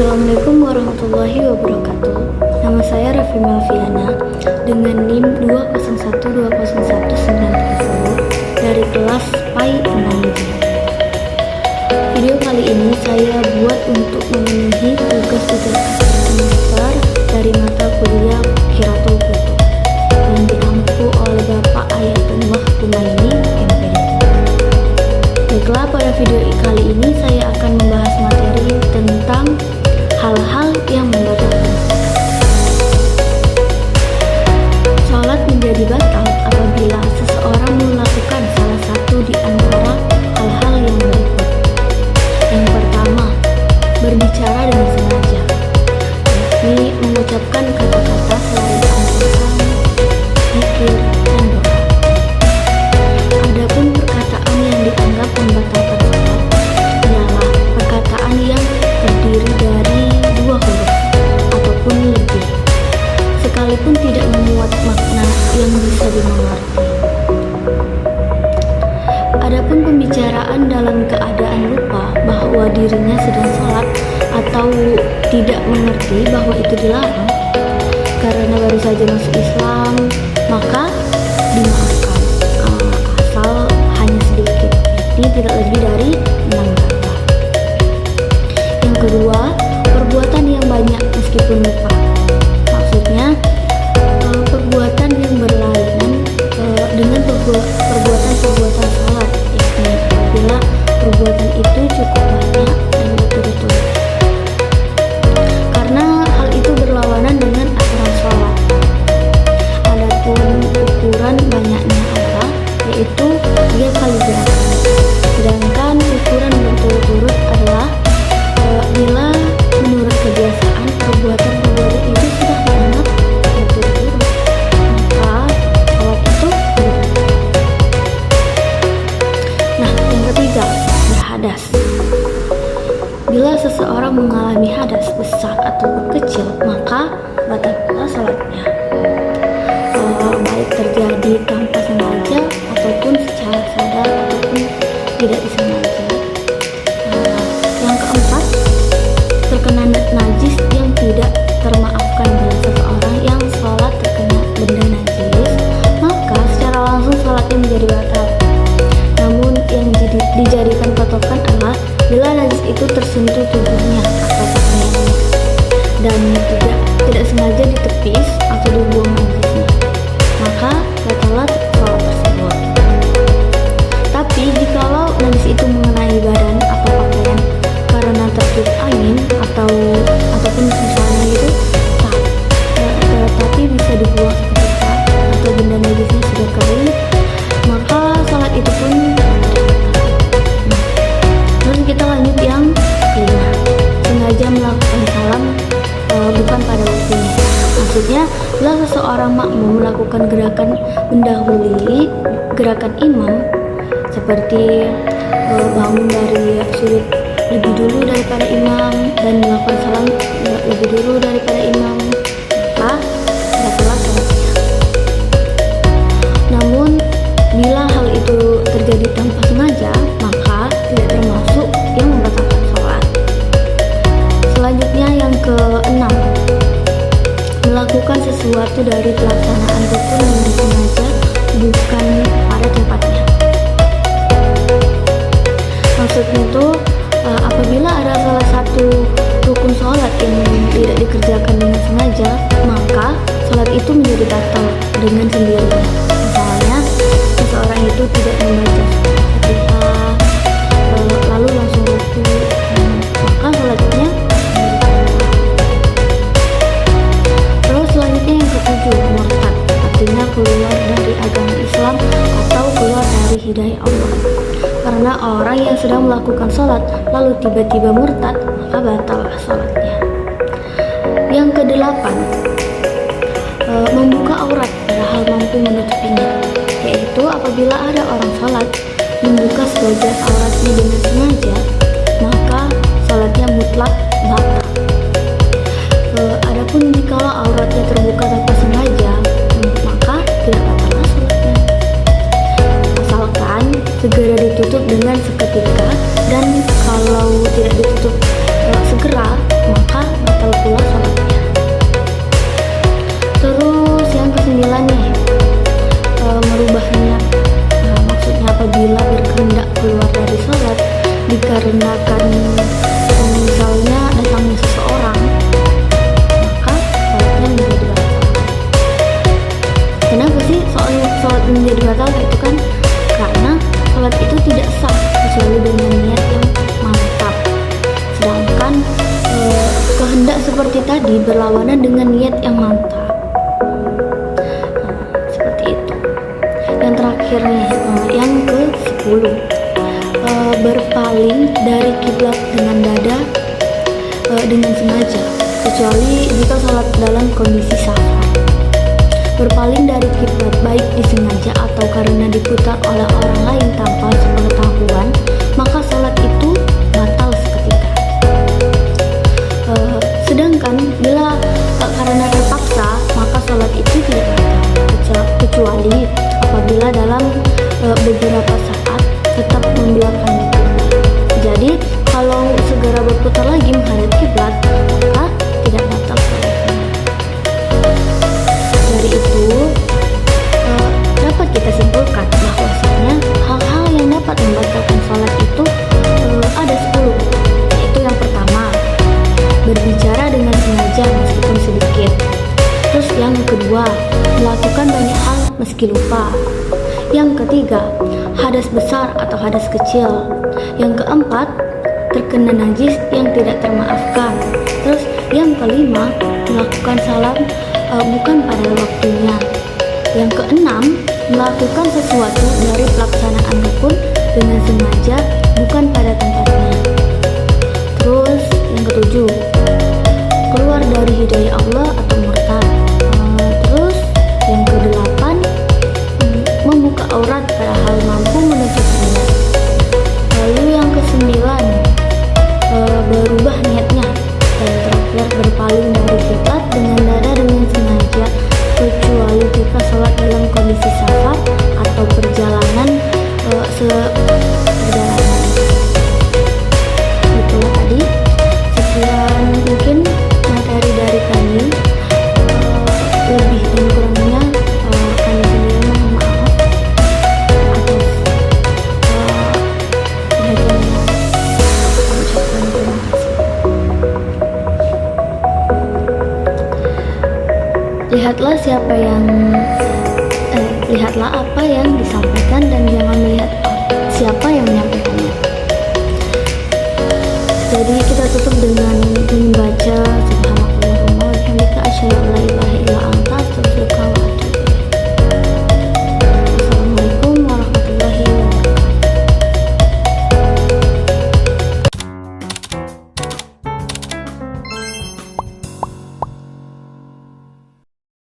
Assalamualaikum warahmatullahi wabarakatuh. Nama saya Raffi Melviana dengan NIM 201201930 dari kelas PAI 6J. Video kali ini saya buat untuk memenuhi tugas ujian akhir semester dari mata kuliah Qiraatul Kutub yang diampu oleh Bapak Ayatullah Humaini MPD. Baiklah, pada video kali ini saya akan membahas materi tentang hal-hal yang membatalkan sholat menjadi batal apabila seseorang melakukan salah satu di antara hal-hal yang berikut. Yang pertama, berbicara dengan sengaja, yakni mengucapkan kata-kata selain Al-Quran, zikir, dan doa. Adapun perkataan yang dianggap membatalkan sholat ialah perkataan yang terdiri dari dua huruf ataupun lebih, sekalipun tidak memuat makna yang bisa dimengerti. Adapun pembicaraan dalam keadaan lupa bahwa dirinya sedang sholat atau tidak mengerti bahwa itu dilarang karena baru saja masuk Islam, maka dimaafkan asal hanya sedikit, yakni tidak lebih dari 6 kata. Yang kedua, perbuatan yang banyak meskipun lupa. Maksudnya perbuatan yang berlainan dengan perbuatan sholat, yakni apabila perbuatan itu cukup banyak dan berturut-turut, karena hal itu berlawanan dengan aturan sholat. Adapun ukuran banyaknya apa, yaitu 3 kali gerakan, sedangkan ukuran berturut-turut adalah bila menurut kebiasaan perbuatan itu sudah dianggap berturut-turut, maka sholat itu berbatal. Nah, yang ketiga, berhadas. Bila seseorang mengalami hadas besar ataupun kecil, maka batal pula sholatnya, baik terjadi tanpa sengaja ataupun secara sadar ataupun tidak disengaja. Yang keempat, terkena najis yang tidak termaafkan. Bila seseorang yang sholat terkena benda najis, maka secara langsung sholatnya menjadi batal. Namun yang dijadikan patokan adalah bila najis itu tersentuh tubuhnya atau pakaiannya dan tidak sengaja ditepis atau dibuang najisnya, maka batallah sholat tersebut. Tapi jikalau najis itu mengenai badan atau pakaian karena tertiup angin ataupun misalnya itu tapi bisa dibuang seketika atau benda najisnya sudah kering, maka sholat itu pun terus kita lanjut yang kelima, sengaja melakukan salam bukan pada waktunya. Maksudnya, bila seseorang makmum melakukan gerakan mendahului gerakan imam seperti bangun dari sujud lebih dulu daripada imam dan melakukan salam lebih dulu daripada imam, maka batallah sholatnya. Namun bila hal itu terjadi tanpa sengaja, maka tidak termasuk yang membatalkan sholat. Selanjutnya yang keenam, melakukan sesuatu dari pelaksanaan rukun dengan sengaja bukan pada tempatnya. Maksudnya itu apabila ada salah satu rukun sholat yang tidak dikerjakan dengan sengaja, maka sholat itu menjadi batal dengan sendirinya. Misalnya seseorang itu tidak membaca Fatihah lalu langsung ruku, maka sholatnya menjadi batal. Terus selanjutnya yang ketujuh, murtad, artinya keluar dari agama Islam atau keluar dari hidayah Allah. Karena orang yang sedang melakukan sholat lalu tiba-tiba murtad, maka batallah sholatnya. Yang kedelapan, membuka aurat padahal mampu menutupinya, yaitu apabila ada orang sholat membuka sebagian auratnya dengan sengaja, maka sholatnya mutlak batal. Adapun jikalau auratnya terbuka tanpa sengaja, maka tidak batallah sholatnya, asalkan segera ditutup dengan seketika, dan kalau tidak ditutup segera, maka batal pula sholatnya. Terus yang kesembilan nih, merubah niat. Maksudnya apabila berkehendak keluar dari sholat dikarenakan misalnya datangnya seseorang, maka sholatnya menjadi batal. Kenapa sih sholat menjadi batal? Itu kan karena sholat itu tidak sah kecuali dengan niat yang mantap. Sedangkan kehendak seperti tadi berlawanan dengan niat yang mantap. Seperti itu. Yang terakhir nih, yang ke-10, berpaling dari kiblat dengan dada dengan sengaja, kecuali jika sholat dalam kondisi safar. Berpaling dari kiblat baik disengaja atau karena diputar oleh orang lain tanpa sepengetahuan, maka sholat itu batal seketika. Sedangkan bila karena terpaksa, maka sholat itu tidak batal, kecuali apabila dalam beberapa saat tetap membiarkan kiblat. Jadi kalau segera berputar lagi menghadap kiblat, maka tidak batal sholatnya. Dari itu dapat kita simpulkan bahwasanya hal-hal yang dapat membatalkan sholat itu ada 10, yaitu yang pertama, berbicara dengan sengaja meskipun sedikit. Terus yang kedua, melakukan banyak hal meski lupa. Yang ketiga, hadas besar atau hadas kecil. Yang keempat, terkena najis yang tidak termaafkan. Terus yang kelima, melakukan salam bukan pada waktunya. Yang keenam, melakukan sesuatu dari pelaksanaan rukun dengan sengaja bukan pada tempatnya. Terus yang ketujuh, keluar dari hidayah Allah atau murtad. Terus yang kedelapan, membuka aurat padahal mampu menutupnya. Lalu yang kesembilan, berubah niatnya. Dan terakhir, berpaling dari kiblat dengan dada dengan sengaja, kecuali jika sholat dalam kondisi safar atau perjalanan perjalanan. Itulah tadi sekian mungkin materi dari kami. Lebih dan kurangnya kami sendiri mohon maaf atas perhatiannya. Ucapkan terima kasih. Lihatlah apa yang disampaikan dan jangan melihat siapa yang menyampaikannya. Jadi kita tutup dengan